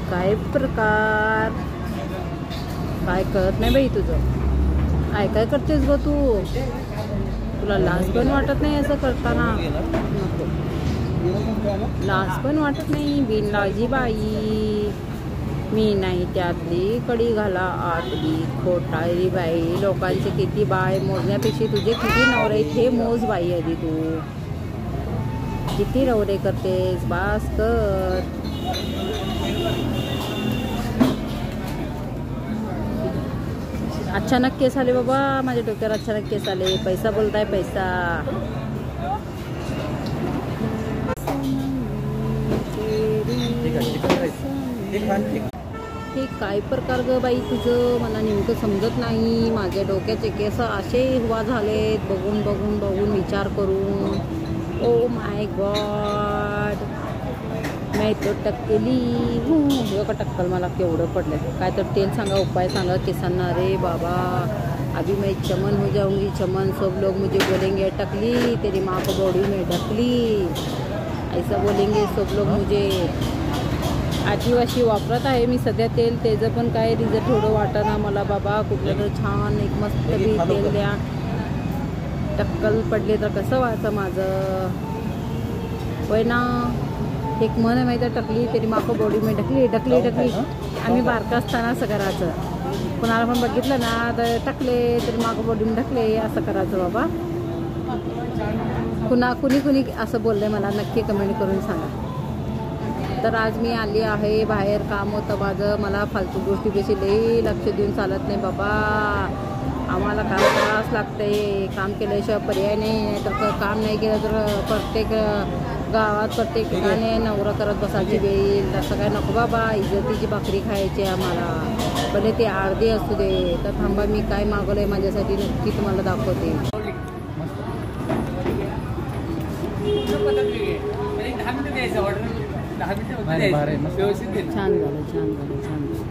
काय प्रकार, काय कळत नाही बाई तुझं. काय काय करतेस ग तू? तुला लाज पण वाटत नाही असं करताना? नको, लाज पण वाटत नाही. बिनलाजी बाई, मी नाही त्यातली कडी घाला आतली खोटाळी बाई. लोकांचे किती बाय मोजण्यापेक्षा तुझे किती नवरे आहेत हे मोज बाई. आधी तू किती नवरे करतेस बास कर. अचानक केस आले बाबा माझ्या डोक्यावर, अचानक केस आले. पैसा बोलताय पैसा. हे काय प्रकार ग बाई तुझं? मला नेमकं समजत नाही. माझ्या डोक्याचे केस असे हुवा झालेत बघून बघून बघून, विचार करून. ओ माय गॉड, मी तो टक्कली हूँ का टक्कल मला केवढं पडलं. काय तर तेल सांगा, उपाय सांगा केसांना. अरे बाबा, अभी मैं चमन हो जाऊंगी चमन. सब लोग मुझे बोलेंगे टकली, तेरी माँ को बॉडी में ढकली, ऐसा बोलेंगे सब लोग मुझे. आदिवासी वापरत आहे मी सध्या तेल. त्याचं पण काय रिझल्ट थोडं वाटना मला बाबा. कुठलं तर छान एक मस्त तेल द्या. टक्कल पडले तर कसं व्हायचं माझं? होय ना, एक मन आहे माहिती आहे, टकली तेरी माको बॉडी में ढकली ढकली ढकली. आम्ही बारका असताना असं करायचं. कोणाला पण बघितलं ना तर टकले तरी माको बॉडी में ढकले असं करायचं बाबा. कुणी असं बोललंय मला, नक्की कमेंट करून सांगा. तर आज मी आली आहे बाहेर, काम होतं माझं. मला फालतू गोष्टीपेक्षा लई लक्ष देऊन चालत नाही बाबा. आम्हाला काम करावंच लागते. काम केल्याशिवाय पर्याय नाही. तर काम नाही केलं तर प्रत्येक गावात प्रत्येक ठिकाणी नवरं करत बसायची वेळ. तसं काय नको बाबा. इज्जतीची भाकरी खायची आम्हाला, भले ते अर्धी असू दे. तर थांबा, मी काय मागवलंय माझ्यासाठी नक्की तुम्हाला दाखवते. छान झालं, छान झालं, छान झालं.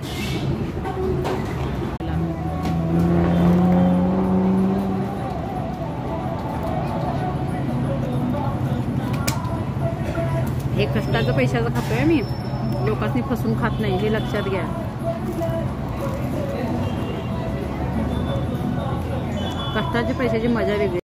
हे कष्टाचं पैशाचं खातोय मी, लोकांनी फसून खात नाही, हे लक्षात घ्या. कष्टाच्या पैशाची मजा वेगळी.